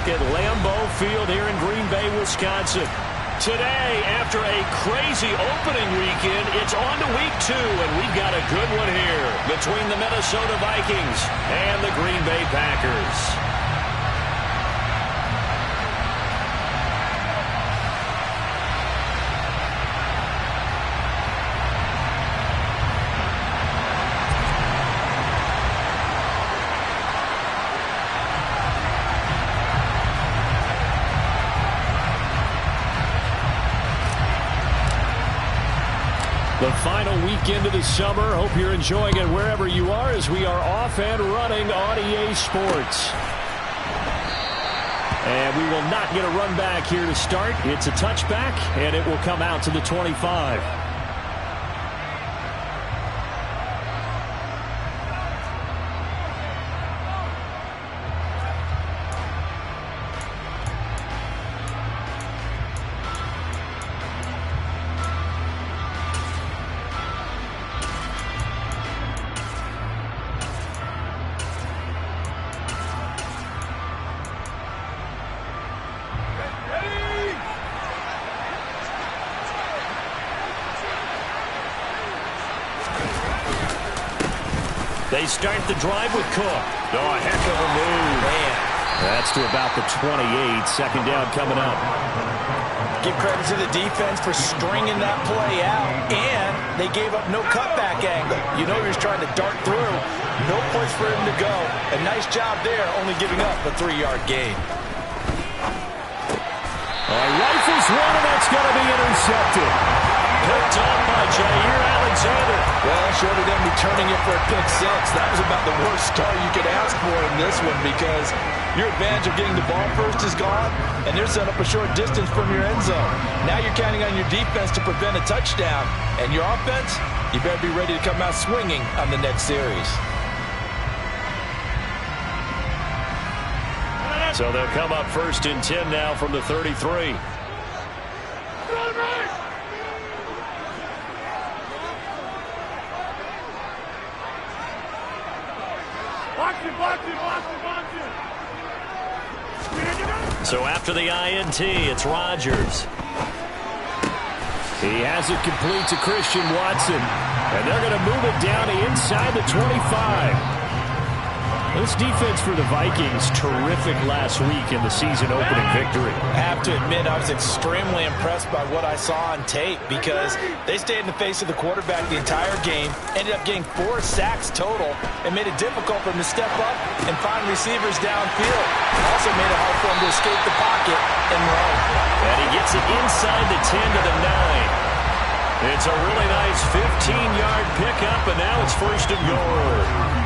back at Lambeau Field here in Green Bay, Wisconsin. Today, after a crazy opening weekend, it's on to week 2, and we've got a good one here between the Minnesota Vikings and the Green Bay Packers. The final weekend of the summer. Hope you're enjoying it wherever you are as we are off and running on EA Sports. And we will not get a run back here to start. It's a touchback, and it will come out to the 25. They start the drive with Cook. Oh, a heck of a move. Man. That's to about the 28. Second down coming up. Give credit to the defense for stringing that play out, and they gave up no cutback angle. You know he was trying to dart through. No place for him to go. A nice job there, only giving up a 3-yard gain. Rifles one, and that's going to be intercepted. Picked up by Jair Alexander. Well, short of them returning it for a pick 6, that was about the worst start you could ask for in this one, because your advantage of getting the ball first is gone, and they're set up a short distance from your end zone. Now you're counting on your defense to prevent a touchdown, and your offense, you better be ready to come out swinging on the next series. So they'll come up 1st and 10 now from the 33. So after the INT, it's Rodgers. He has it complete to Christian Watson. And they're going to move it down to inside the 25. This defense for the Vikings, terrific last week in the season-opening victory. I have to admit, I was extremely impressed by what I saw on tape, because they stayed in the face of the quarterback the entire game, ended up getting 4 sacks total, and made it difficult for him to step up and find receivers downfield. Also made it hard for him to escape the pocket and run. And he gets it inside the 10 to the 9. It's a really nice 15-yard pickup, and now it's 1st and goal.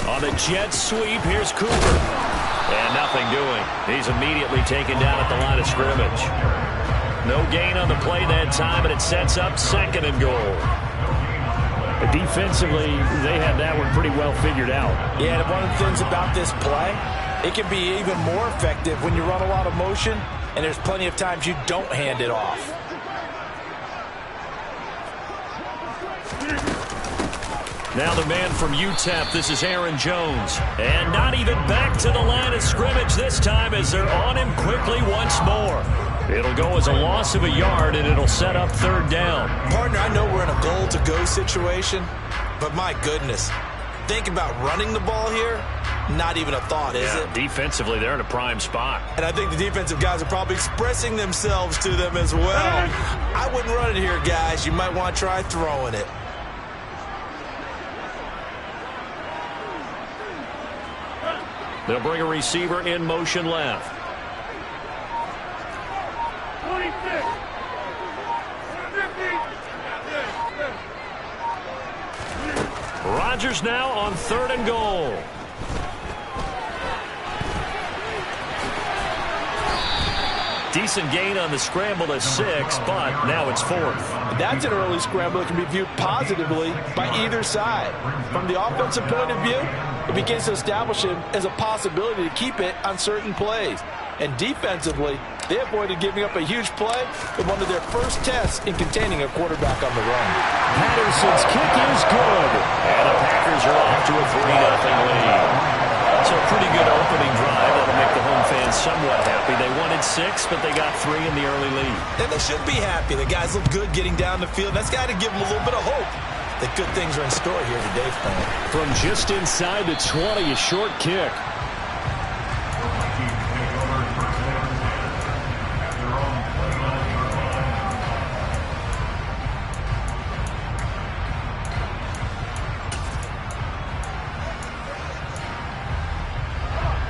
On the jet sweep, here's Cooper. And nothing doing. He's immediately taken down at the line of scrimmage. No gain on the play that time, and it sets up 2nd and goal. Defensively, they had that one pretty well figured out. Yeah, and one of the things about this play, it can be even more effective when you run a lot of motion, and there's plenty of times you don't hand it off. Now the man from UTEP, this is Aaron Jones. And not even back to the line of scrimmage this time as they're on him quickly once more. It'll go as a loss of a yard, and it'll set up 3rd down. Partner, I know we're in a goal-to-go situation, but my goodness, think about running the ball here. Not even a thought, is it? Defensively, they're in a prime spot. And I think the defensive guys are probably expressing themselves to them as well. I wouldn't run it here, guys. You might want to try throwing it. They'll bring a receiver in motion left. 26. Rodgers now on 3rd and goal. Decent gain on the scramble to 6, but now it's 4th. That's an early scramble that can be viewed positively by either side. From the offensive point of view, it begins to establish him as a possibility to keep it on certain plays. And defensively, They avoided giving up a huge play in one of their first tests in containing a quarterback on the run. Patterson's kick is good. And the Packers are off to a 3-0 lead. It's a pretty good opening drive. That'll make the home fans somewhat happy. They wanted 6, but they got 3 in the early lead. And they should be happy. The guys look good getting down the field. That's got to give them a little bit of hope that good things are in store here today, Frank. From just inside the 20, a short kick.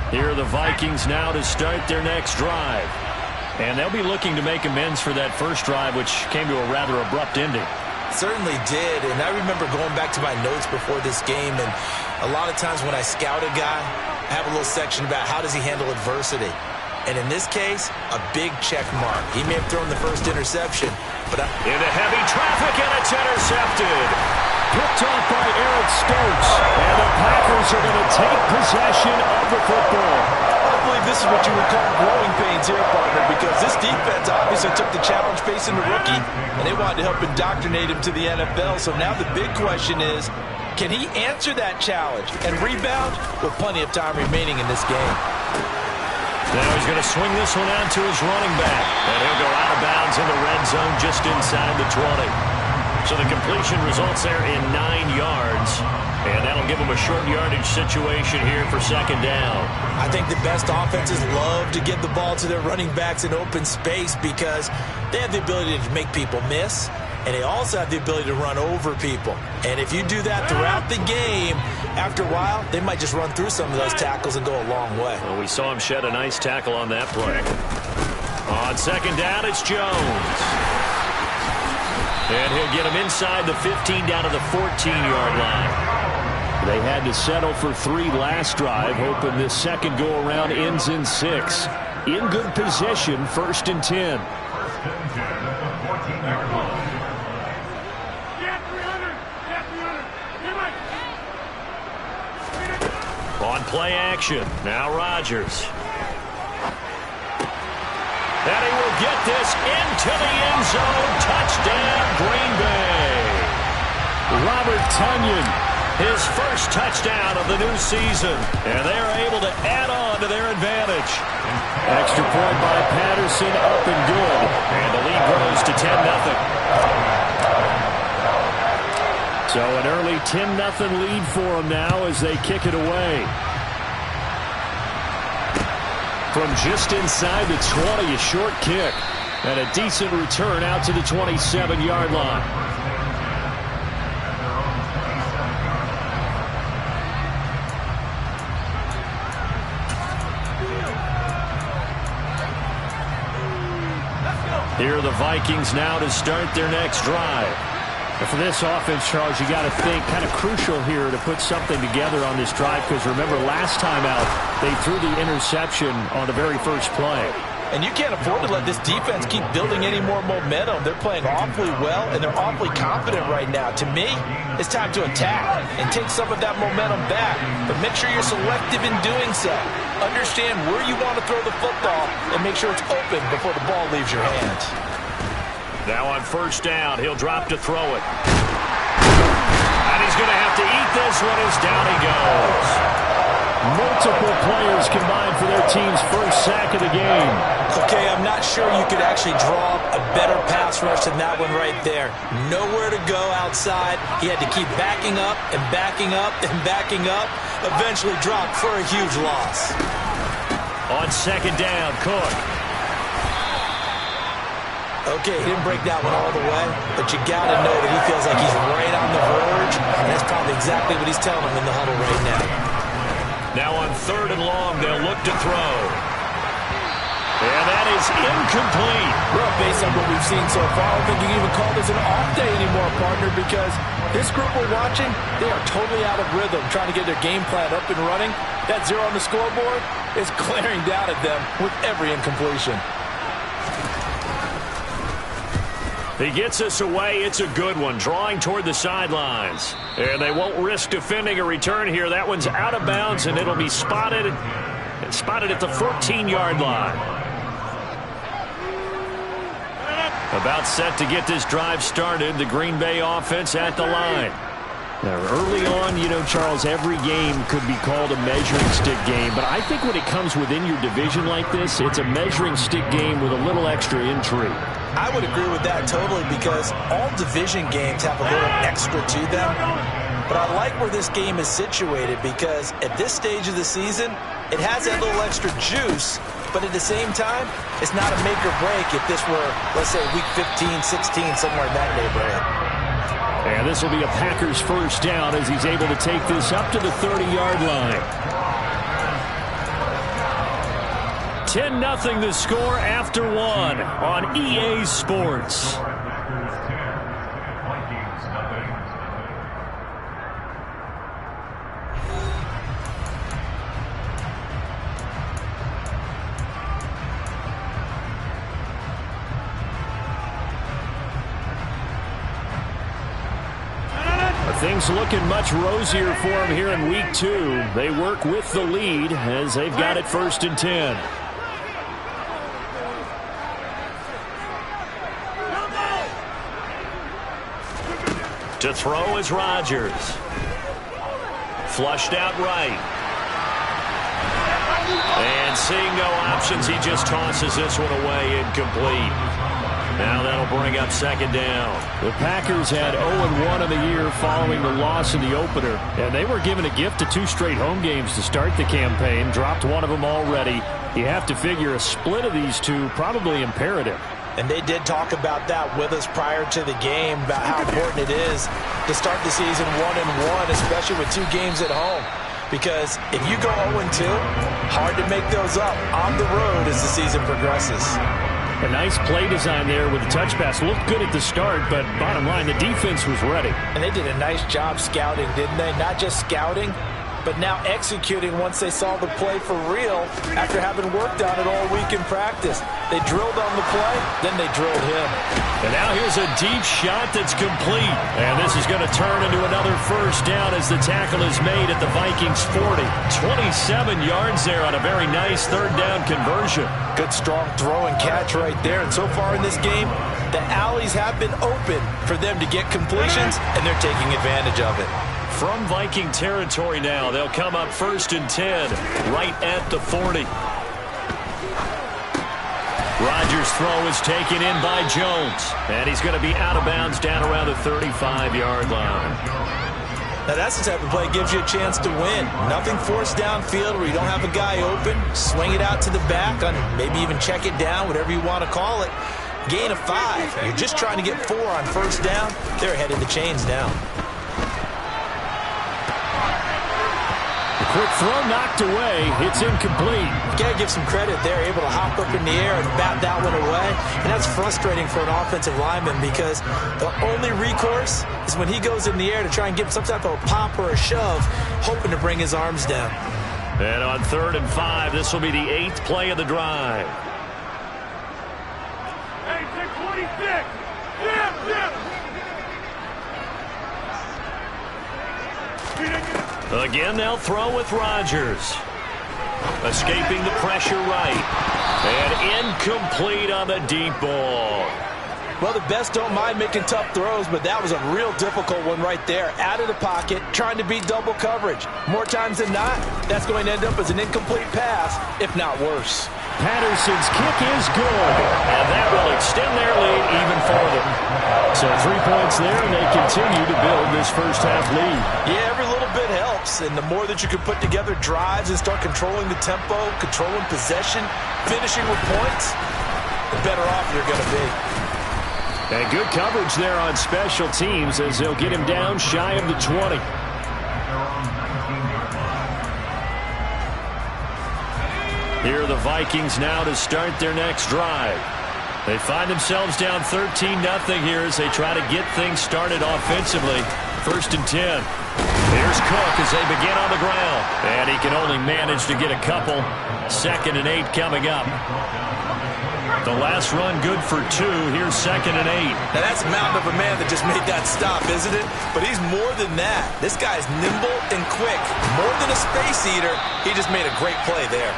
Here are the Vikings now to start their next drive. And they'll be looking to make amends for that first drive, which came to a rather abrupt ending. Certainly did, and I remember going back to my notes before this game, and a lot of times when I scout a guy, I have a little section about how does he handle adversity. And in this case, a big check mark. He may have thrown the first interception, but into heavy traffic, and it's intercepted. Picked off by Eric Stokes, and the Packers are going to take possession of the football. I believe this is what you would call growing pains here, partner, because this defense obviously took the challenge facing the rookie, and they wanted to help indoctrinate him to the NFL. So now the big question is, can he answer that challenge and rebound with plenty of time remaining in this game? Now he's going to swing this one out to his running back, and he'll go out of bounds in the red zone just inside the 20. So the completion results there in 9 yards. And that'll give them a short yardage situation here for second down. I think the best offenses love to give the ball to their running backs in open space because they have the ability to make people miss, and they also have the ability to run over people. And if you do that throughout the game, after a while, they might just run through some of those tackles and go a long way. Well, we saw him shed a nice tackle on that play. On second down, it's Jones. And he'll get him inside the 15 down to the 14-yard line. They had to settle for 3 last drive, hoping this second go-around ends in 6. In good position, 1st and 10. On play action, now Rodgers. And he will get this into the end zone. Touchdown, Green Bay. Robert Tonyan, his first touchdown of the new season. And they are able to add on to their advantage. Extra point by Patterson, up and good. And the lead grows to 10-0. So an early 10-0 lead for them now as they kick it away. From just inside the 20, a short kick. And a decent return out to the 27-yard line. Here are the Vikings now to start their next drive. And for this offense, Charles, you got to think kind of crucial here to put something together on this drive, because remember last time out they threw the interception on the very first play. And you can't afford to let this defense keep building any more momentum. They're playing awfully well, and they're awfully confident right now. To me, it's time to attack and take some of that momentum back. But make sure you're selective in doing so. Understand where you want to throw the football and make sure it's open before the ball leaves your hands. Now on first down, he'll drop to throw it. And he's going to have to eat this one as down he goes. Multiple players combined for their team's first sack of the game. Okay, I'm not sure you could actually draw a better pass rush than that one right there. Nowhere to go outside. He had to keep backing up and backing up and backing up. Eventually dropped for a huge loss. On second down, Cook. Okay, he didn't break that one all the way, but you got to know that he feels like he's right on the verge, and that's probably exactly what he's telling him in the huddle right now. Now on third and long, they'll look to throw. And that is incomplete. Well, based on what we've seen so far, I don't think you can even call this an off day anymore, partner, because this group we're watching, they are totally out of rhythm, trying to get their game plan up and running. That 0 on the scoreboard is glaring down at them with every incompletion. He gets us away. It's a good one, drawing toward the sidelines. And they won't risk defending a return here. That one's out of bounds, and it'll be spotted at the 14-yard line. About set to get this drive started. The Green Bay offense at the line. Now, early on, you know, Charles, every game could be called a measuring stick game. But I think when it comes within your division like this, it's a measuring stick game with a little extra intrigue. I would agree with that totally, because all division games have a little extra to them. But I like where this game is situated, because at this stage of the season, it has that little extra juice. But at the same time, it's not a make or break if this were, let's say, week 15, 16, somewhere in that neighborhood. And this will be a Packers first down as he's able to take this up to the 30-yard line. 10-0 the score after one on EA Sports. Things looking much rosier for them here in week 2. They work with the lead as they've got it 1st and 10. To throw is Rodgers. Flushed out right. And seeing no options, he just tosses this one away, incomplete. Now that'll bring up 2nd down. The Packers had 0-1 in the year following the loss in the opener. And they were given a gift of 2 straight home games to start the campaign. Dropped one of them already. You have to figure a split of these two probably imperative. And they did talk about that with us prior to the game, about how important it is to start the season 1-1, especially with 2 games at home. Because if you go 0-2, hard to make those up on the road as the season progresses. A nice play design there with the touch pass. Looked good at the start, but bottom line, the defense was ready. And they did a nice job scouting, didn't they? Not just scouting, but now executing once they saw the play for real after having worked on it all week in practice. They drilled on the play, then they drilled him. And now here's a deep shot that's complete. And this is going to turn into another 1st down as the tackle is made at the Vikings 40. 27 yards there on a very nice 3rd down conversion. Good strong throw and catch right there. And so far in this game, the alleys have been open for them to get completions, and they're taking advantage of it. From Viking territory now, they'll come up 1st and 10, right at the 40. Rodgers' throw is taken in by Jones, and he's going to be out of bounds down around the 35-yard line. Now that's the type of play that gives you a chance to win. Nothing forced downfield where you don't have a guy open. Swing it out to the back, on maybe even check it down, whatever you want to call it. Gain of 5. You're just trying to get 4 on 1st down. They're ahead of the chains now. Quick throw knocked away. It's incomplete. You got to give some credit. They're able to hop up in the air and bat that one away. And that's frustrating for an offensive lineman, because the only recourse is when he goes in the air to try and give some type of a pop or a shove, hoping to bring his arms down. And on 3rd and 5, this will be the 8th play of the drive. Hey, 626. Yeah. Again, they'll throw with Rodgers. Escaping the pressure right. And incomplete on the deep ball. Well, the best don't mind making tough throws, but that was a real difficult one right there. Out of the pocket, trying to beat double coverage. More times than not, that's going to end up as an incomplete pass, if not worse. Patterson's kick is good. And that will extend their lead even further. So 3 points there, and they continue to build this first-half lead. Yeah, every little bit helps. And the more that you can put together drives and start controlling the tempo, controlling possession, finishing with points, the better off you're going to be. And good coverage there on special teams as they'll get him down shy of the 20. Here are the Vikings now to start their next drive. They find themselves down 13-0 here as they try to get things started offensively. 1st and 10. Here's Cook as they begin on the ground. And he can only manage to get a couple. 2nd and 8 coming up. The last run good for 2. Here's 2nd and 8. Now that's a mountain of a man that just made that stop, isn't it? But he's more than that. This guy's nimble and quick. More than a space eater. He just made a great play there.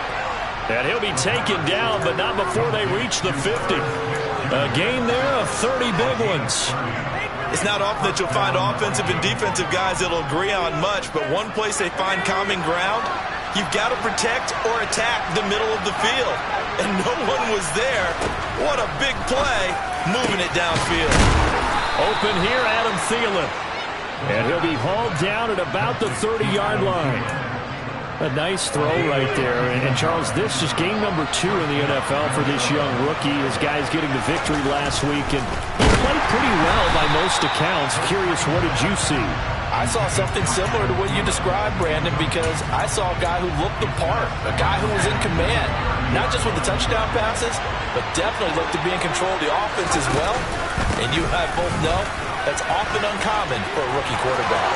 And he'll be taken down, but not before they reach the 50. A game there of 30 big ones. It's not often that you'll find offensive and defensive guys that'll agree on much, but one place they find common ground, you've got to protect or attack the middle of the field. And no one was there. What a big play, moving it downfield. Open here, Adam Thielen. And he'll be hauled down at about the 30-yard line. A nice throw right there. And Charles, this is game number 2 in the NFL for this young rookie. His guys getting the victory last week, and he played pretty well by most accounts. Curious, what did you see? I saw something similar to what you described, Brandon, because I saw a guy who looked the part, a guy who was in command, not just with the touchdown passes, but definitely looked to be in control of the offense as well. And you and I both know that's often uncommon for a rookie quarterback.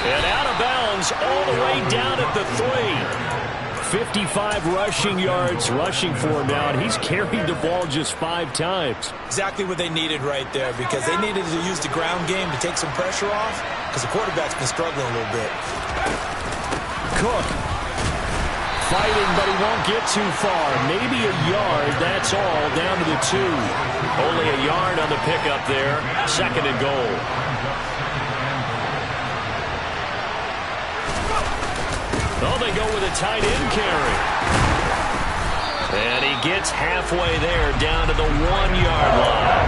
And out of bounds all the way down at the 3. 55 rushing yards rushing for him now, and he's carried the ball just 5 times. Exactly what they needed right there, because they needed to use the ground game to take some pressure off, because the quarterback's been struggling a little bit. Cook fighting, but he won't get too far. Maybe a yard, that's all, down to the 2. Only a yard on the pickup there. 2nd and goal. Oh, they go with a tight end carry. And he gets halfway there, down to the 1-yard line.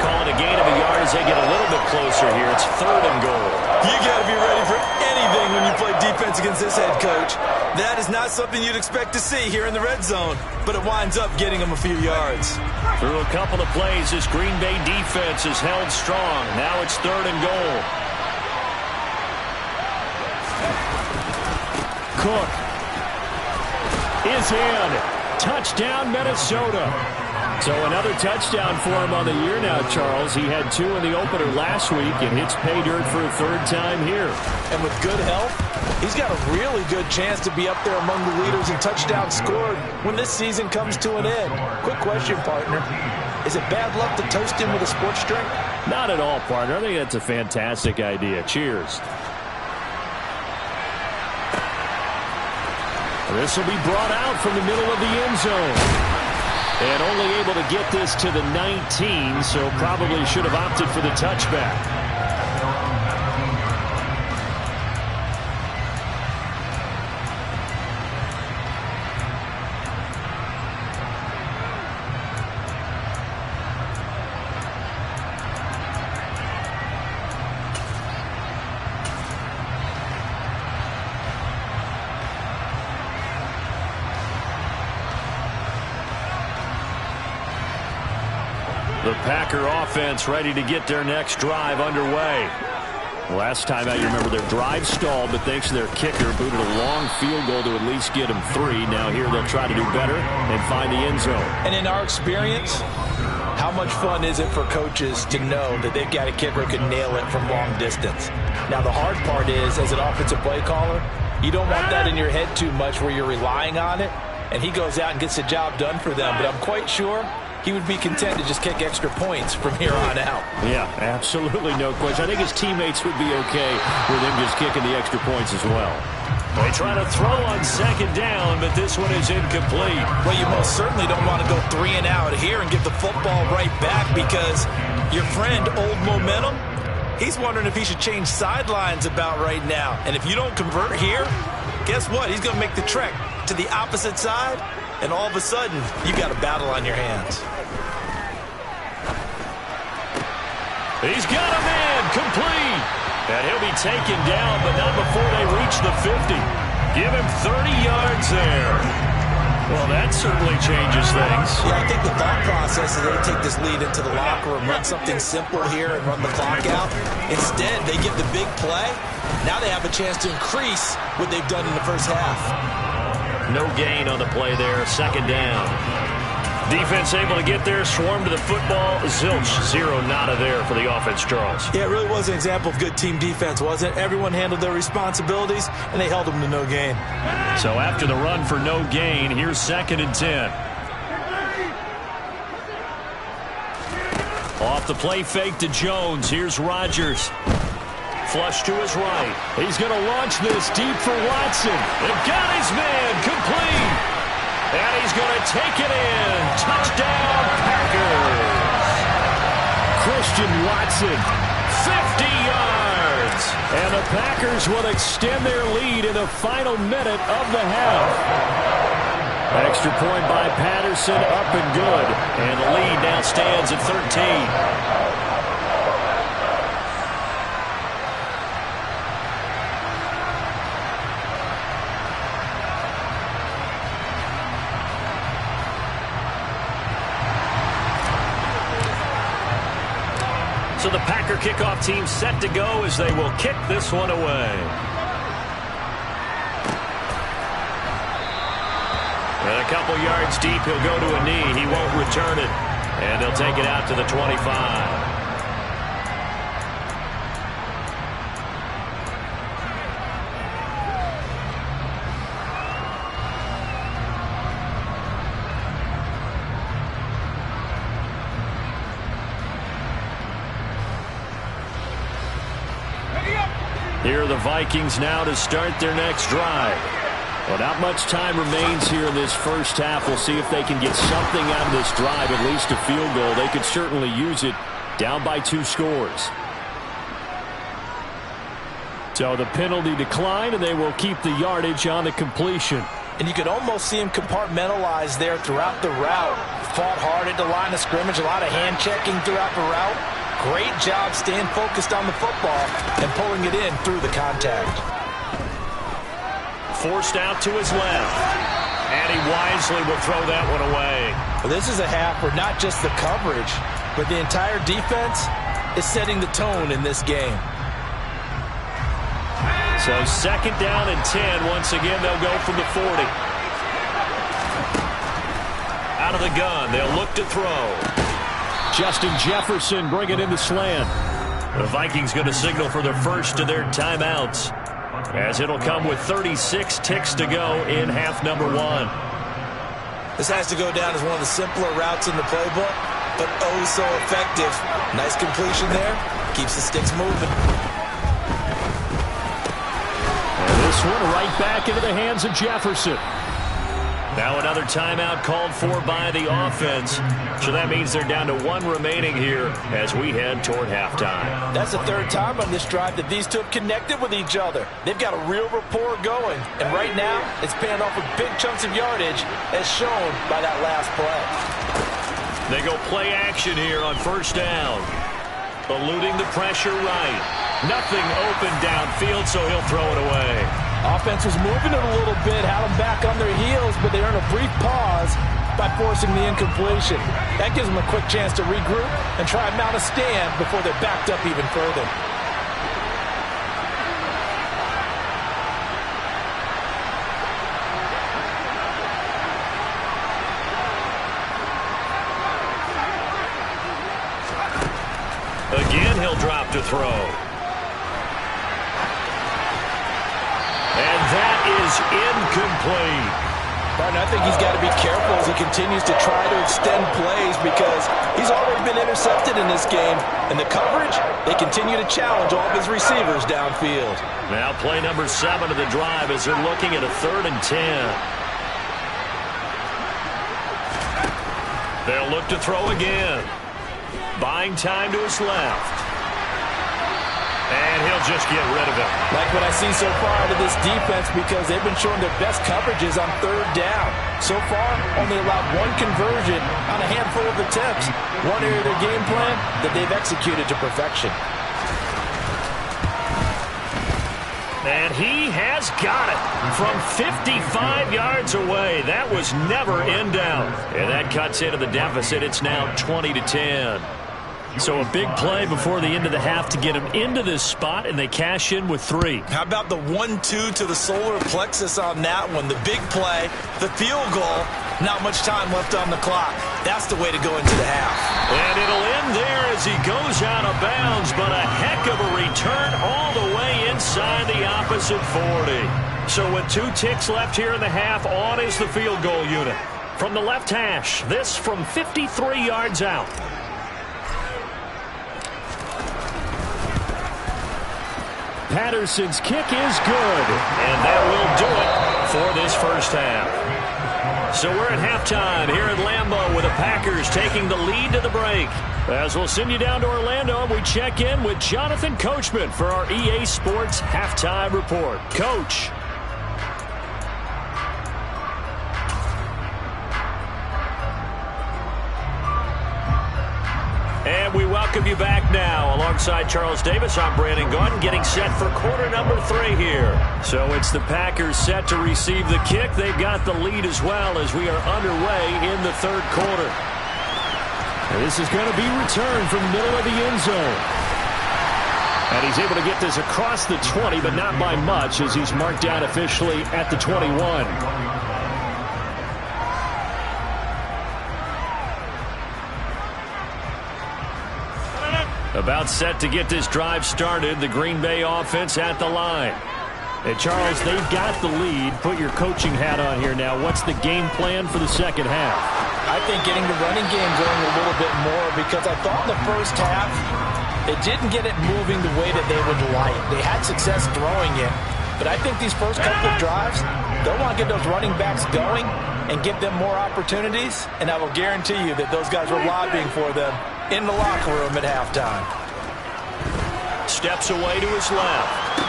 Calling a gain of a yard as they get a little bit closer here. It's 3rd and goal. You got to be ready for anything when you play defense against this head coach. That is not something you'd expect to see here in the red zone, but it winds up getting him a few yards. Through a couple of plays, this Green Bay defense is held strong. Now it's 3rd and goal. Cook is in. Touchdown, Minnesota. So another touchdown for him on the year now, Charles. He had 2 in the opener last week and hits pay dirt for a 3rd time here. And with good health, he's got a really good chance to be up there among the leaders in touchdowns scored when this season comes to an end. Quick question, partner. Is it bad luck to toast him with a sports drink? Not at all, partner. I think that's a fantastic idea. Cheers. This will be brought out from the middle of the end zone. And only able to get this to the 19, so probably should have opted for the touchback. The Packer offense ready to get their next drive underway. Last time out, you remember their drive stalled, but thanks to their kicker, booted a long field goal to at least get them 3. Now here they'll try to do better and find the end zone. And in our experience, how much fun is it for coaches to know that they've got a kicker who can nail it from long distance? Now the hard part is, as an offensive play caller, you don't want that in your head too much where you're relying on it, and he goes out and gets the job done for them. But I'm quite sure he would be content to just kick extra points from here on out. Yeah, absolutely no question. I think his teammates would be okay with him just kicking the extra points as well. They try to throw on 2nd down, but this one is incomplete. Well, you most certainly don't want to go 3 and out here and give the football right back, because your friend, Old Momentum, he's wondering if he should change sidelines about right now. And if you don't convert here, guess what? He's going to make the trek to the opposite side, and all of a sudden, you got a battle on your hands. He's got a man complete. And he'll be taken down, but not before they reach the 50. Give him 30 yards there. Well, that certainly changes things. Yeah, I think the thought process is they take this lead into the locker room, run something simple here and run the clock out. Instead, they get the big play. Now they have a chance to increase what they've done in the first half. No gain on the play there. 2nd down. Defense able to get there, swarm to the football. Zilch, 0 nada there for the offense, Charles. Yeah, it really was an example of good team defense, wasn't it? Everyone handled their responsibilities, and they held them to no gain. So after the run for no gain, here's 2nd and 10. Off the play fake to Jones. Here's Rodgers. Flush to his right. He's going to launch this deep for Watson. They've got his man complete. And he's going to take it in. Touchdown, Packers. Christian Watson. 50 yards. And the Packers will extend their lead in the final minute of the half. Extra point by Patterson, up and good. And the lead now stands at 13. So the Packer kickoff team set to go as they will kick this one away. And a couple yards deep, he'll go to a knee. He won't return it. And they'll take it out to the 25. Here are the Vikings now to start their next drive. Well, not much time remains here in this first half. We'll see if they can get something out of this drive, at least a field goal. They could certainly use it, down by 2 scores. So the penalty declined, and they will keep the yardage on the completion. And you could almost see him compartmentalize there throughout the route. Fought hard at the line of scrimmage, a lot of hand checking throughout the route. Great job staying focused on the football and pulling it in through the contact. Forced out to his left. And he wisely will throw that one away. Well, this is a half where not just the coverage, but the entire defense is setting the tone in this game. So second down and 10. Once again, they'll go from the 40. Out of the gun, they'll look to throw. Justin Jefferson bringing in the slant. The Vikings going to signal for the first of their timeouts, as it'll come with 36 ticks to go in half number 1. This has to go down as one of the simpler routes in the playbook, but oh so effective. Nice completion there. Keeps the sticks moving. And this one right back into the hands of Jefferson. Now another timeout called for by the offense. So that means they're down to 1 remaining here as we head toward halftime. That's the 3rd time on this drive that these two have connected with each other. They've got a real rapport going. And right now, it's paying off with big chunks of yardage, as shown by that last play. They go play action here on first down. Eluding the pressure right. Nothing open downfield, so he'll throw it away. Offense was moving it a little bit, had them back on their heels, but they earn a brief pause by forcing the incompletion. That gives them a quick chance to regroup and try and mount a stand before they're backed up even further. Again, he'll drop to throw. And that is incomplete. Martin, I think he's got to be careful as he continues to try to extend plays because he's already been intercepted in this game. And the coverage, they continue to challenge all of his receivers downfield. Now play number 7 of the drive as they're looking at a 3rd and 10. They'll look to throw again. Buying time to his left. And he'll just get rid of it. Like what I see so far out of this defense because they've been showing their best coverages on 3rd down. So far, only allowed 1 conversion on a handful of attempts. One area of their game plan that they've executed to perfection. And he has got it from 55 yards away. That was never in doubt. And that cuts into the deficit. It's now 20-10. So a big play before the end of the half to get him into this spot, and they cash in with 3. How about the 1-2 to the solar plexus on that one? The big play, the field goal, not much time left on the clock. That's the way to go into the half. And it'll end there as he goes out of bounds, but a heck of a return all the way inside the opposite 40. So with 2 ticks left here in the half, on is the field goal unit. From the left hash, this from 53 yards out. Patterson's kick is good. And that will do it for this first half. So we're at halftime here at Lambeau with the Packers taking the lead to the break. As we'll send you down to Orlando, we check in with Jonathan Coachman for our EA Sports Halftime Report. Coach. And we welcome you back now. Alongside Charles Davis, I'm Brandon Gaudin, getting set for quarter number 3 here. So it's the Packers set to receive the kick. They've got the lead as well as we are underway in the third quarter. And this is going to be returned from the middle of the end zone. And he's able to get this across the 20, but not by much as he's marked down officially at the 21. About set to get this drive started, the Green Bay offense at the line. And Charles, they've got the lead. Put your coaching hat on here now. What's the game plan for the second half? I think getting the running game going a little bit more, because I thought in the first half they didn't get it moving the way that they would like. They had success throwing it, but I think these first couple of drives, they'll want to get those running backs going and give them more opportunities, and I will guarantee you that those guys were lobbying for them in the locker room at halftime. Steps away to his left.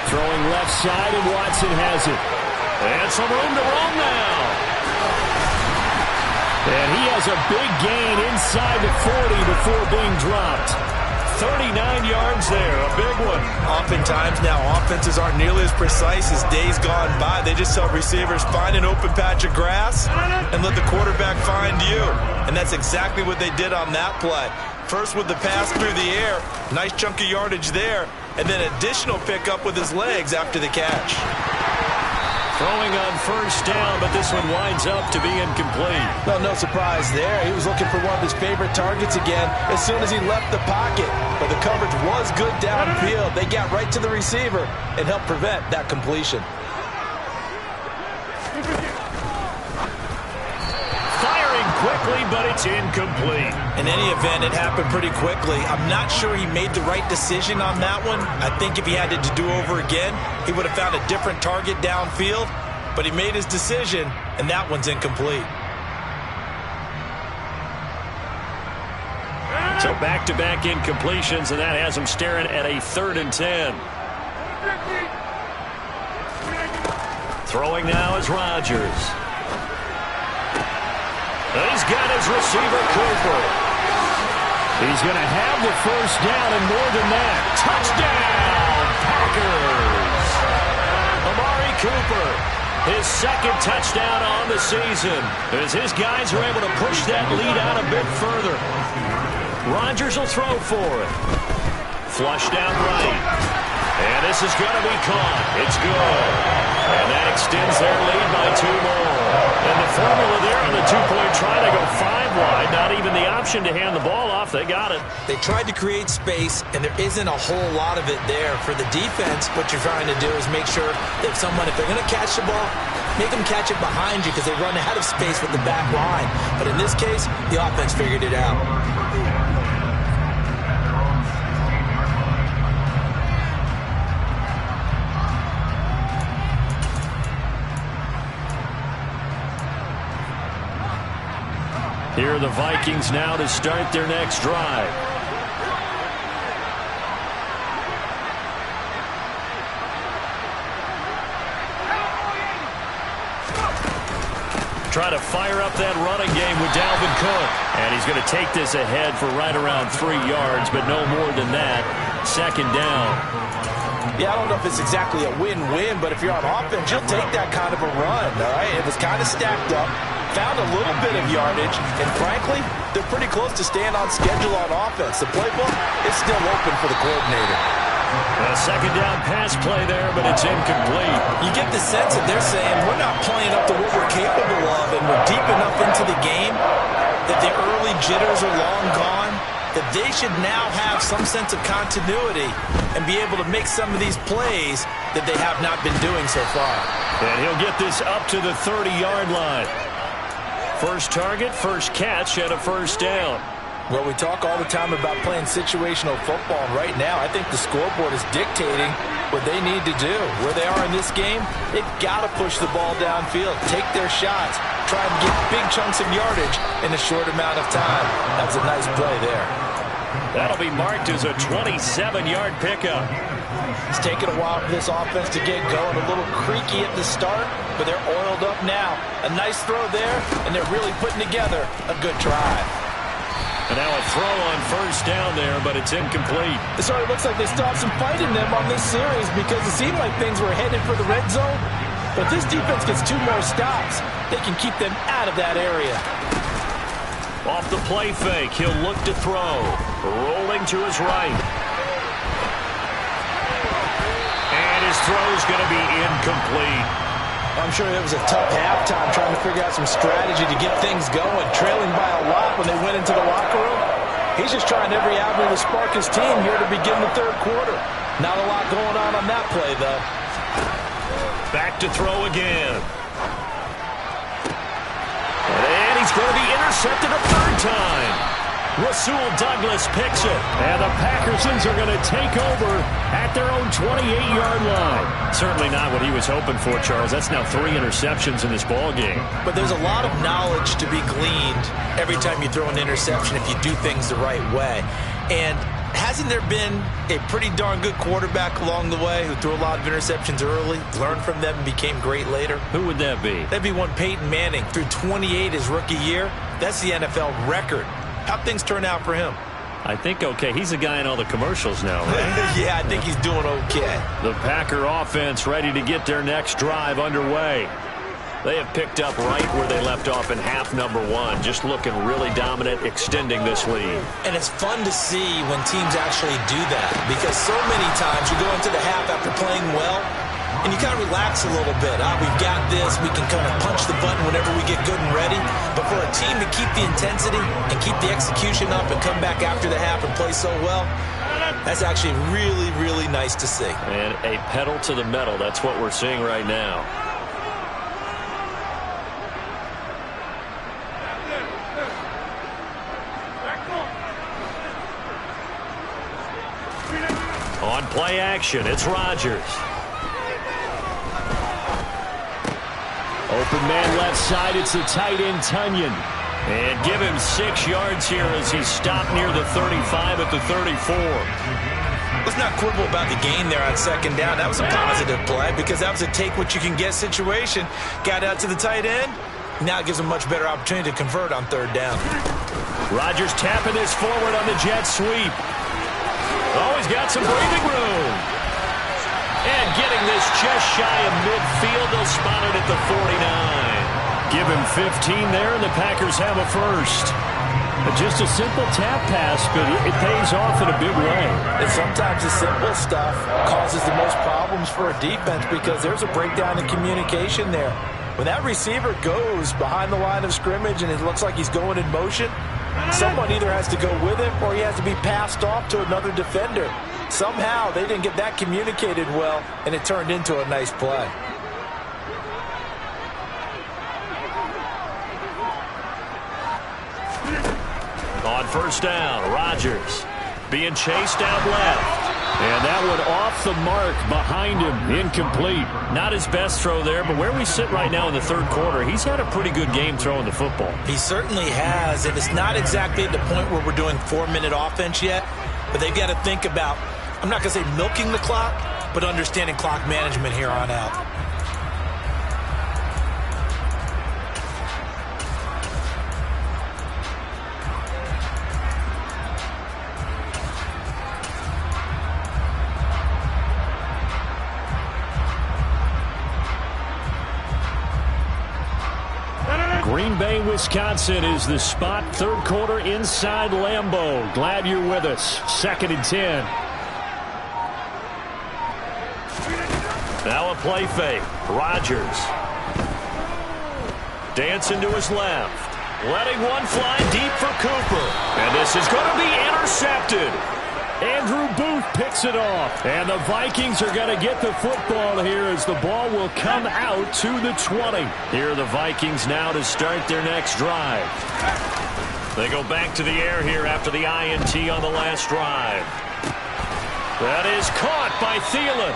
Throwing left side, and Watson has it. And some room to run now. And he has a big gain inside the 40 before being dropped. 39 yards there, a big one. Oftentimes now, offenses aren't nearly as precise as days gone by. They just tell receivers, find an open patch of grass and let the quarterback find you. And that's exactly what they did on that play. First with the pass through the air, nice chunk of yardage there, and then additional pickup with his legs after the catch. Throwing on first down, but this one winds up to be incomplete. Well, no surprise there. He was looking for one of his favorite targets again as soon as he left the pocket. But the coverage was good downfield. They got right to the receiver and helped prevent that completion. Firing quickly, but it's incomplete. In any event, it happened pretty quickly. I'm not sure he made the right decision on that one. I think if he had to do over again, he would have found a different target downfield. But he made his decision, and that one's incomplete. So back-to-back incompletions, and that has him staring at a 3rd and 10. Throwing now is Rodgers. He's got his receiver, Cooper. He's going to have the first down and more than that. Touchdown, Packers. Amari Cooper, his 2nd touchdown on the season, as his guys are able to push that lead out a bit further. Rodgers will throw for it. Flush down right. And this is going to be caught. It's good. And that extends their lead by 2 more. And the formula there on the 2-point try to go 5 wide. Not even the option to hand the ball off. They got it. They tried to create space, and there isn't a whole lot of it there. For the defense, what you're trying to do is make sure that if they're going to catch the ball, make them catch it behind you because they run out of space with the back line. But in this case, the offense figured it out. Here are the Vikings now to start their next drive. Try to fire up that running game with Dalvin Cook. And he's going to take this ahead for right around 3 yards, but no more than that. 2nd down. Yeah, I don't know if it's exactly a win-win, but if you're on offense, you'll take that kind of a run, all right? It was kind of stacked up, found a little bit of yardage, and frankly, they're pretty close to staying on schedule on offense. The playbook is still open for the coordinator. A 2nd down pass play there, but it's incomplete. You get the sense that they're saying we're not playing up to what we're capable of, and we're deep enough into the game that the early jitters are long gone, that they should now have some sense of continuity and be able to make some of these plays that they have not been doing so far. And he'll get this up to the 30-yard line. First target, first catch, and a first down. Well, we talk all the time about playing situational football, and right now I think the scoreboard is dictating what they need to do. Where they are in this game, they've got to push the ball downfield, take their shots, trying to get big chunks of yardage in a short amount of time. That was a nice play there. That'll be marked as a 27-yard pickup. It's taken a while for this offense to get going. A little creaky at the start, but they're oiled up now. A nice throw there, and they're really putting together a good drive. And now a throw on first down there, but it's incomplete. It sort of looks like they still have some fight in them on this series because it seemed like things were headed for the red zone. But this defense gets 2 more stops. They can keep them out of that area. Off the play fake, he'll look to throw. Rolling to his right. And his throw's going to be incomplete. I'm sure it was a tough halftime trying to figure out some strategy to get things going, trailing by a lot when they went into the locker room. He's just trying every avenue to spark his team here to begin the third quarter. Not a lot going on that play, though. Back to throw again. And he's going to be intercepted a third time. Rasul Douglas picks it. And the Packersons are going to take over at their own 28-yard line. Certainly not what he was hoping for, Charles. That's now 3 interceptions in this ball game. But there's a lot of knowledge to be gleaned every time you throw an interception if you do things the right way. And hasn't there been a pretty darn good quarterback along the way who threw a lot of interceptions early, learned from them, and became great later? Who would that be? That'd be one Peyton Manning. Threw 28 his rookie year. That's the NFL record. How'd things turn out for him? I think okay. He's a guy in all the commercials now, right? Yeah, I think he's doing okay. The Packer offense ready to get their next drive underway. They have picked up right where they left off in half number 1, just looking really dominant, extending this lead. And it's fun to see when teams actually do that because so many times you go into the half after playing well, and you kind of relax a little bit. We've got this. We can kind of punch the button whenever we get good and ready. But for a team to keep the intensity and keep the execution up and come back after the half and play so well, that's actually really, really nice to see. And a pedal to the metal. That's what we're seeing right now. On play action, it's Rodgers. Open man left side, it's the tight end Tunyon. And give him 6 yards here as he's stopped near the 35 at the 34. Let's not quibble about the gain there on second down. That was a positive play because that was a take-what-you-can-get situation. Got out to the tight end. Now it gives him a much better opportunity to convert on third down. Rodgers tapping this forward on the jet sweep. Oh, he's got some breathing room. And getting this just shy of midfield, they'll spot it at the 49. Give him 15 there, and the Packers have a first. Just a simple tap pass, but it pays off in a big way. And sometimes the simple stuff causes the most problems for a defense because there's a breakdown in communication there. When that receiver goes behind the line of scrimmage and it looks like he's going in motion, someone either has to go with him or he has to be passed off to another defender. Somehow they didn't get that communicated well, and it turned into a nice play. On first down, Rodgers being chased out left. And that one off the mark behind him, incomplete. Not his best throw there, but where we sit right now in the third quarter, he's had a pretty good game throwing the football. He certainly has, and it's not exactly at the point where we're doing 4-minute offense yet, but they've got to think about, I'm not going to say milking the clock, but understanding clock management here on out. Green Bay, Wisconsin is the spot. Third quarter inside Lambeau. Glad you're with us. 2nd and 10. Now a play fake. Rodgers. Dancing to his left. Letting one fly deep for Cooper. And this is going to be intercepted. Andrew Booth picks it off. And the Vikings are going to get the football here as the ball will come out to the 20. Here are the Vikings now to start their next drive. They go back to the air here after the INT on the last drive. That is caught by Thielen.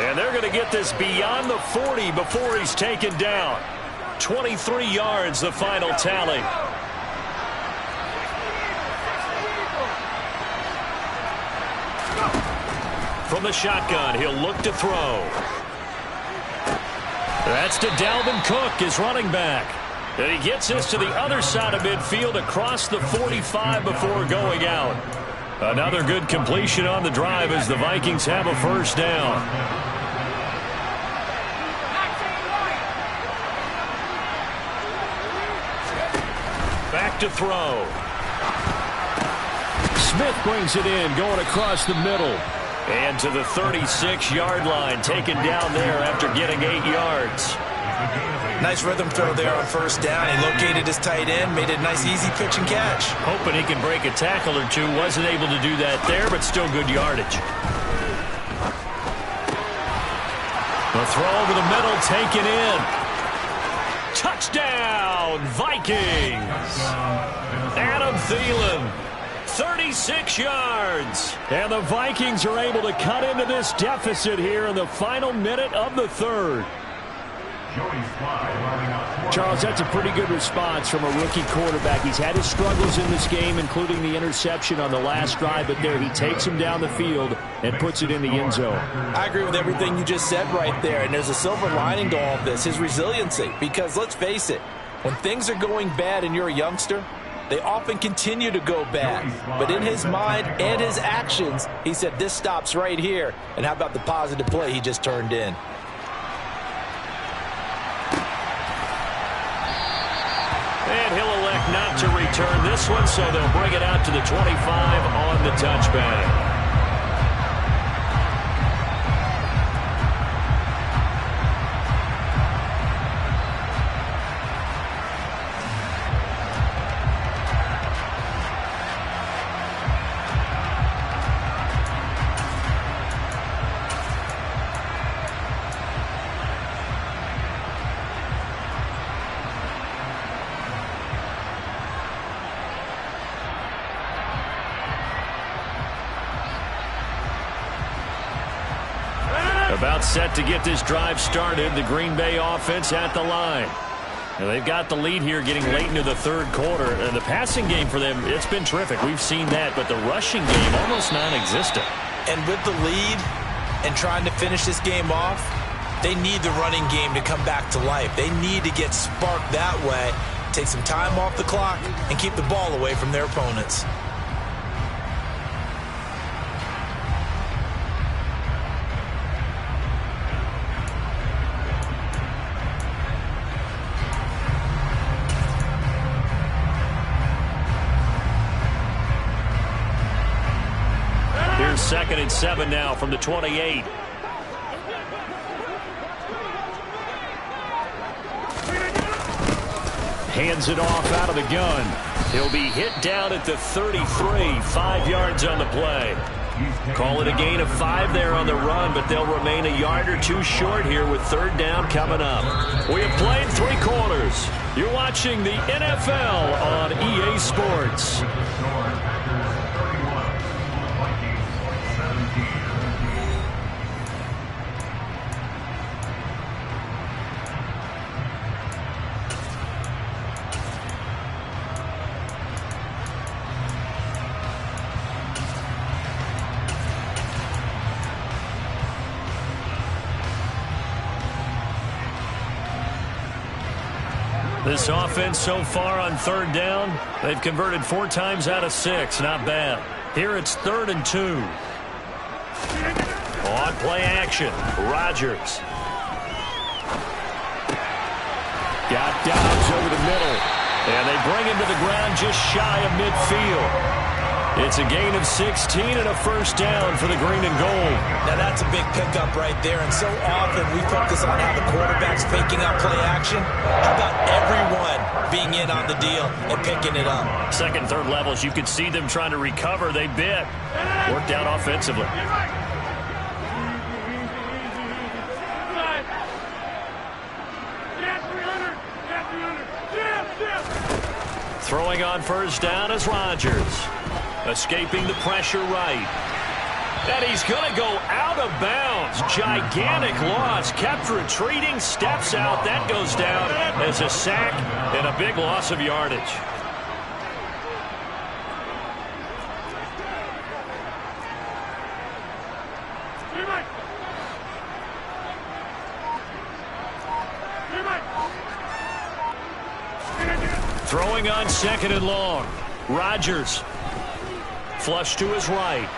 And they're going to get this beyond the 40 before he's taken down. 23 yards, the final tally. From the shotgun, he'll look to throw. That's to Dalvin Cook, his running back. And he gets us to the other side of midfield across the 45 before going out. Another good completion on the drive as the Vikings have a first down. Back to throw. Smith brings it in, going across the middle. And to the 36-yard line, taken down there after getting 8 yards. Nice rhythm throw there on first down. He located his tight end, made a nice easy pitch and catch. Hoping he can break a tackle or two. Wasn't able to do that there, but still good yardage. The throw over the middle, taken in. Touchdown, Vikings! Adam Thielen, 36 yards. And the Vikings are able to cut into this deficit here in the final minute of the third. Charles, that's a pretty good response from a rookie quarterback. He's had his struggles in this game, including the interception on the last drive, but there he takes him down the field and puts it in the end zone. I agree with everything you just said right there, and there's a silver lining to all of this, his resiliency. Because let's face it, when things are going bad and you're a youngster, they often continue to go bad. But in his mind and his actions, he said, this stops right here. And how about the positive play he just turned in? And he'll elect not to return this one, so they'll bring it out to the 25 on the touchback. About set to get this drive started. The Green Bay offense at the line. And they've got the lead here getting late into the third quarter. And the passing game for them, it's been terrific. We've seen that. But the rushing game, almost non-existent. And with the lead and trying to finish this game off, they need the running game to come back to life. They need to get sparked that way, take some time off the clock, and keep the ball away from their opponents. Second and 7 now from the 28. Hands it off out of the gun. He'll be hit down at the 33. 5 yards on the play. Call it a gain of 5 there on the run, but they'll remain a yard or two short here with third down coming up. We have played 3 quarters. You're watching the NFL on EA Sports. This offense so far on third down, they've converted 4 times out of 6. Not bad. Here it's 3rd and 2. On play action, Rodgers. Got Dobbs over the middle. And they bring him to the ground just shy of midfield. It's a gain of 16 and a first down for the green and gold. Now that's a big pickup right there, and so often we focus on how the quarterback's faking out play action. How about everyone being in on the deal and picking it up? Second, third levels, you could see them trying to recover. They bit. Worked out offensively. Throwing on first down is Rodgers. Escaping the pressure right. And he's going to go out of bounds. Gigantic loss. Kept retreating, steps out. That goes down as a sack and a big loss of yardage. Throwing on 2nd and long. Rodgers. Flush to his right.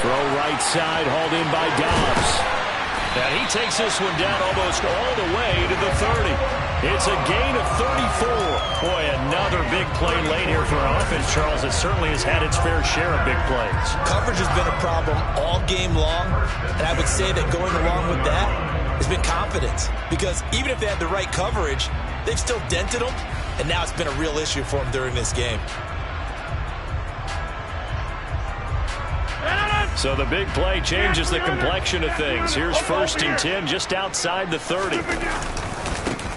Throw right side, hauled in by Dobbs. And he takes this one down almost all the way to the 30. It's a gain of 34. Boy, another big play late here for our offense, Charles. It certainly has had its fair share of big plays. Coverage has been a problem all game long, and I would say that going along with that has been confidence. Because even if they had the right coverage, they've still dented them, and now it's been a real issue for them during this game. So the big play changes the complexion of things. Here's 1st and 10 just outside the 30.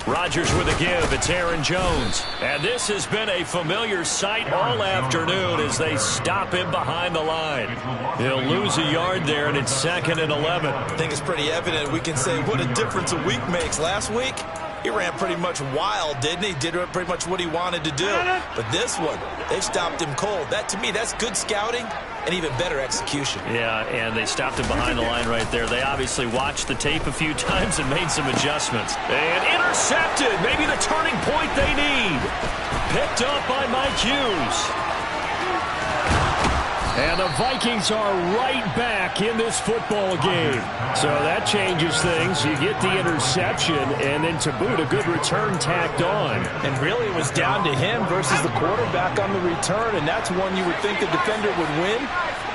Rodgers with a give. It's Aaron Jones. And this has been a familiar sight all afternoon as they stop him behind the line. He'll lose a yard there, and it's 2nd and 11. I think it's pretty evident. We can say what a difference a week makes. Last week, he ran pretty much wild, didn't he? Did pretty much what he wanted to do. But this one, they've stopped him cold. That, to me, that's good scouting and even better execution. Yeah, and they stopped him behind the line right there. They obviously watched the tape a few times and made some adjustments. And intercepted. Maybe the turning point they need. Picked up by Mike Hughes. And the Vikings are right back in this football game. So that changes things. You get the interception, and then to boot, a good return tacked on. And really it was down to him versus the quarterback on the return, and that's one you would think the defender would win.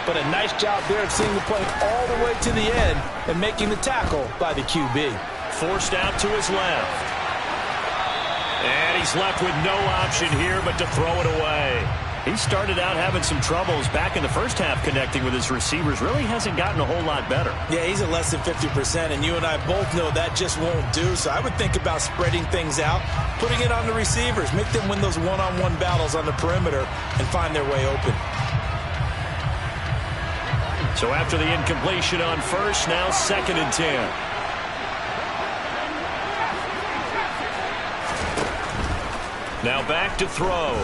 But a nice job there of seeing the play all the way to the end and making the tackle by the QB. Forced out to his left. And he's left with no option here but to throw it away. He started out having some troubles back in the first half connecting with his receivers. Really hasn't gotten a whole lot better. Yeah, he's at less than 50%, and you and I both know that just won't do. So I would think about spreading things out, putting it on the receivers, make them win those one-on-one battles on the perimeter and find their way open. So after the incompletion on 1st, now 2nd and 10. Now back to throw.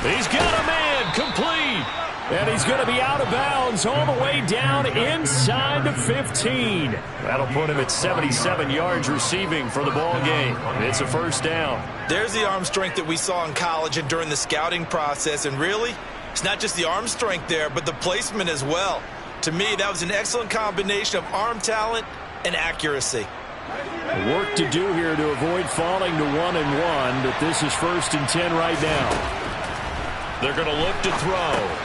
He's got a man, complete. And he's going to be out of bounds all the way down inside the 15. That'll put him at 77 yards receiving for the ball game. It's a 1st down. There's the arm strength that we saw in college and during the scouting process. And really, it's not just the arm strength there, but the placement as well. To me, that was an excellent combination of arm talent and accuracy. Work to do here to avoid falling to 1-1, but this is 1st and 10 right now. They're going to look to throw.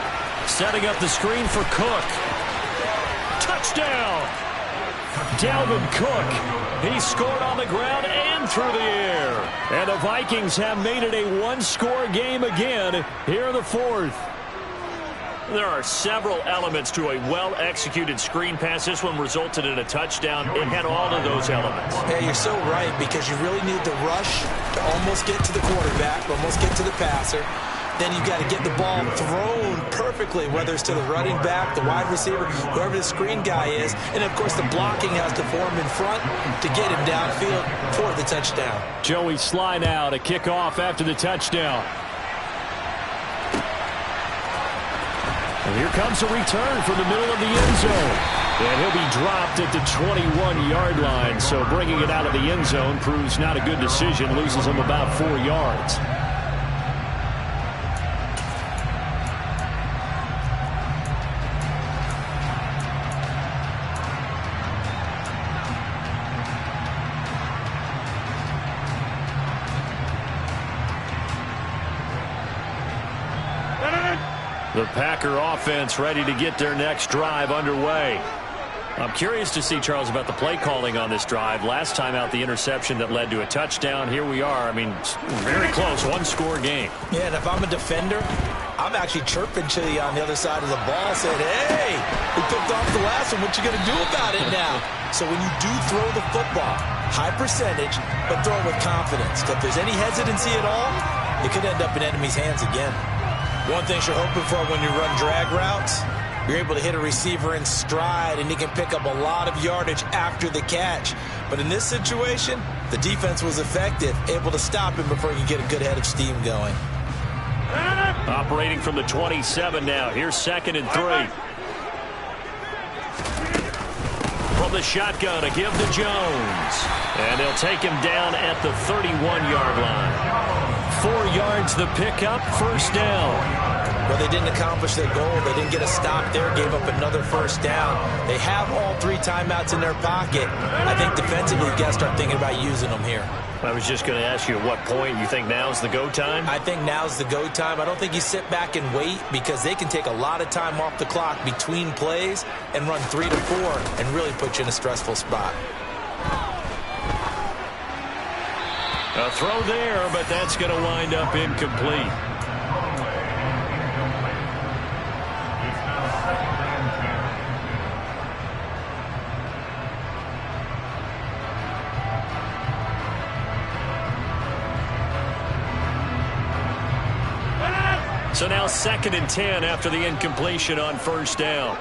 Setting up the screen for Cook. Touchdown! Dalvin Cook. He scored on the ground and through the air. And the Vikings have made it a one-score game again here in the 4th. There are several elements to a well-executed screen pass. This one resulted in a touchdown. It had all of those elements. Yeah, you're so right, because you really need the rush to almost get to the quarterback, almost get to the passer. Then you've got to get the ball thrown perfectly, whether it's to the running back, the wide receiver, whoever the screen guy is. And, of course, the blocking has to form in front to get him downfield for the touchdown. Joey Sly now to kick off after the touchdown. And here comes a return from the middle of the end zone. And he'll be dropped at the 21-yard line. So bringing it out of the end zone proves not a good decision. Loses him about 4 yards. The Packer offense ready to get their next drive underway. I'm curious to see, Charles, about the play calling on this drive. Last time out, the interception that led to a touchdown. Here we are. I mean, very close, one-score game. Yeah, and if I'm a defender, I'm actually chirping to you on the other side of the ball, saying, hey, we picked off the last one. What you going to do about it now? So when you do throw the football, high percentage, but throw it with confidence. If there's any hesitancy at all, it could end up in enemy's hands again. One thing you're hoping for when you run drag routes, you're able to hit a receiver in stride, and he can pick up a lot of yardage after the catch. But in this situation, the defense was effective, able to stop him before he could get a good head of steam going. Operating from the 27 now. Here's 2nd and 3. From the shotgun, a give to Jones. And they'll take him down at the 31-yard line. 4 yards the pickup, 1st down. Well, they didn't accomplish their goal. They didn't get a stop there, gave up another 1st down. They have all 3 timeouts in their pocket. I think defensively, you've got to start thinking about using them here. I was just going to ask you at what point you think now's the go time? I think now's the go time. I don't think you sit back and wait, because they can take a lot of time off the clock between plays and run 3 to 4 and really put you in a stressful spot. A throw there, but that's going to wind up incomplete. So now 2nd and 10 after the incompletion on 1st down.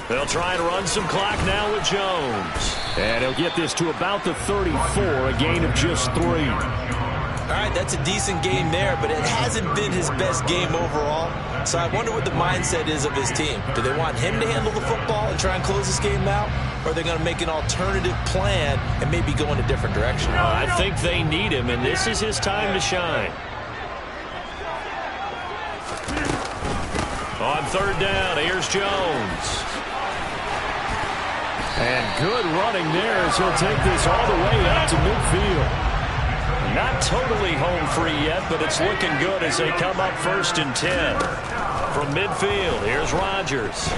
They'll try and run some clock now with Jones. And he'll get this to about the 34, a gain of just 3. All right, that's a decent game there, but it hasn't been his best game overall. So I wonder what the mindset is of his team. Do they want him to handle the football and try and close this game out? Or are they going to make an alternative plan and maybe go in a different direction? I think they need him, and this is his time to shine. On 3rd down, here's Jones. And good running there as he'll take this all the way up to midfield. Not totally home free yet, but it's looking good as they come up 1st and 10. From midfield, here's Rodgers.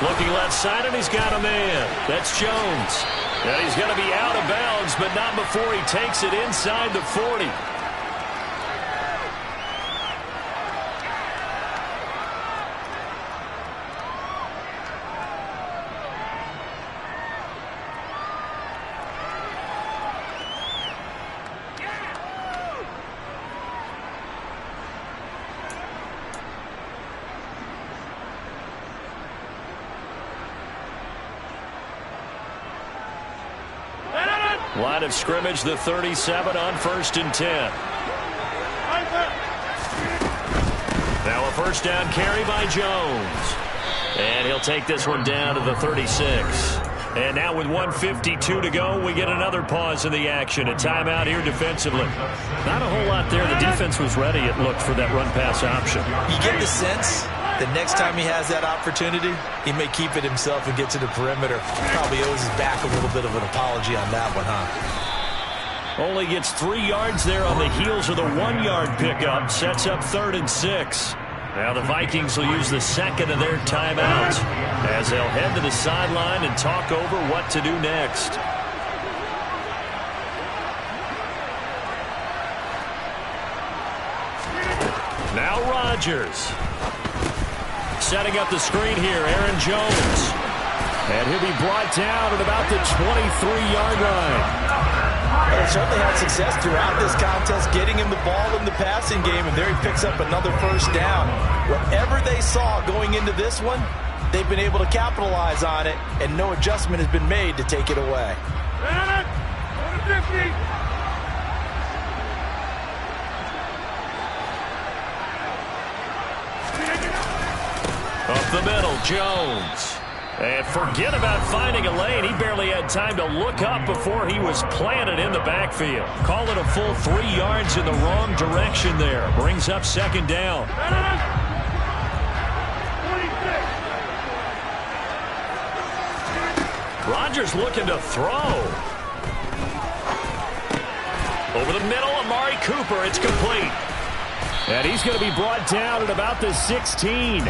Looking left side, and he's got a man. That's Jones. And he's going to be out of bounds, but not before he takes it inside the 40. Line of scrimmage, the 37 on 1st and 10. Now a 1st down carry by Jones. And he'll take this one down to the 36. And now with 1:52 to go, we get another pause in the action. A timeout here defensively. Not a whole lot there. The defense was ready, it looked, for that run-pass option. You get the sense the next time he has that opportunity, he may keep it himself and get to the perimeter. Probably owes his back a little bit of an apology on that one, huh? Only gets 3 yards there on the heels of the 1-yard pickup. Sets up 3rd and 6. Now the Vikings will use the 2nd of their timeouts as they'll head to the sideline and talk over what to do next. Now Rodgers. Setting up the screen here, Aaron Jones. And he'll be brought down at about the 23-yard line. They certainly had success throughout this contest, getting him the ball in the passing game, and there he picks up another 1st down. Whatever they saw going into this one, they've been able to capitalize on it, and no adjustment has been made to take it away. Up the middle, Jones. And forget about finding a lane. He barely had time to look up before he was planted in the backfield. Call it a full 3 yards in the wrong direction there. Brings up 2nd down. Rodgers looking to throw. Over the middle, Amari Cooper. It's complete. And he's going to be brought down at about the 16.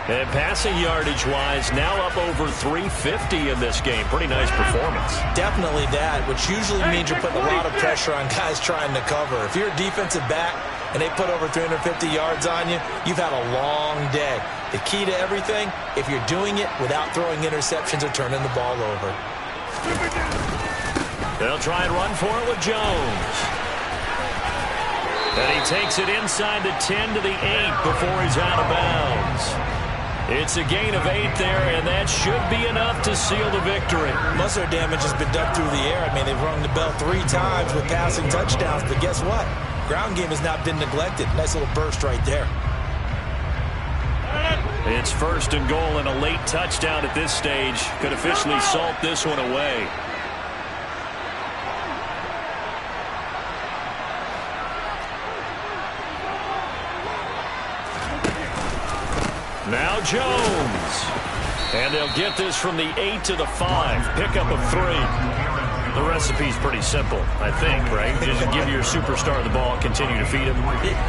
And passing yardage-wise, now up over 350 in this game. Pretty nice performance. Definitely that, which usually means you're putting a lot of pressure on guys trying to cover. If you're a defensive back and they put over 350 yards on you, you've had a long day. The key to everything, if you're doing it without throwing interceptions or turning the ball over. They'll try and run for it with Jones. And he takes it inside the 10 to the 8 before he's out of bounds. It's a gain of 8 there, and that should be enough to seal the victory. Most of their damage has been done through the air. I mean, they've rung the bell 3 times with passing touchdowns, but guess what? Ground game has not been neglected. Nice little burst right there. It's 1st and goal, and a late touchdown at this stage could officially salt this one away. Now Jones. And they'll get this from the 8 to the 5. Pickup of 3. The recipe's pretty simple, I think, right? Just give your superstar the ball and continue to feed him.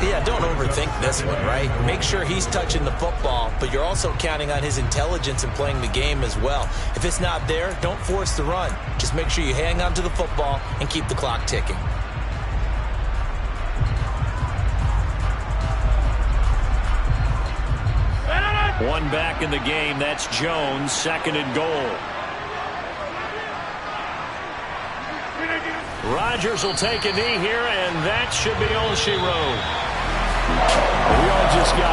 Yeah, don't overthink this one, right? Make sure he's touching the football, but you're also counting on his intelligence in playing the game as well. If it's not there, don't force the run. Just make sure you hang on to the football and keep the clock ticking. One back in the game. That's Jones, 2nd and goal. Rodgers will take a knee here, and that should be all she wrote. We all just got it.